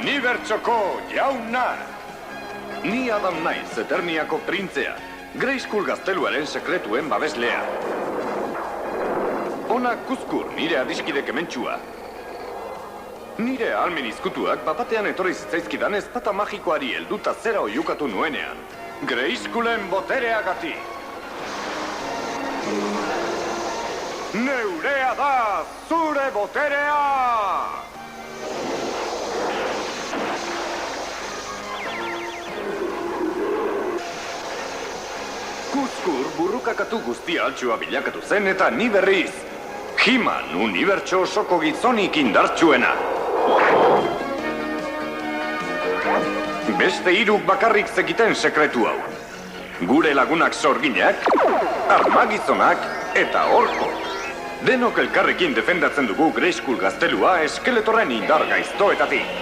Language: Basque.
Unibertsoko jauna! Ni Adam naiz, Eterniako printzea, Grayskull gazteluaren sekretuen babeslea. Ona Kuzkur, nire adiskide kementsua. Nire ahalmen izkutuak bapatean etorri zitzaizkidan ezpata magikoari helduta zera oiukatu nuenean. Grayskullen botereagatik! Neurea da zure boterea! Kuzkur burrukakatu guztia altxua bilakatu zen eta ni berriz. He-Man unibertso osoko gizonik indartsuena. Beste hiruk bakarrik zekiten sekretu hau. Gure lagunak sorginak, armagizonak eta orko. Denok elkarrekin defendatzen dugu Grayskull gaztelua eskeletorren indar gaiztoetatik.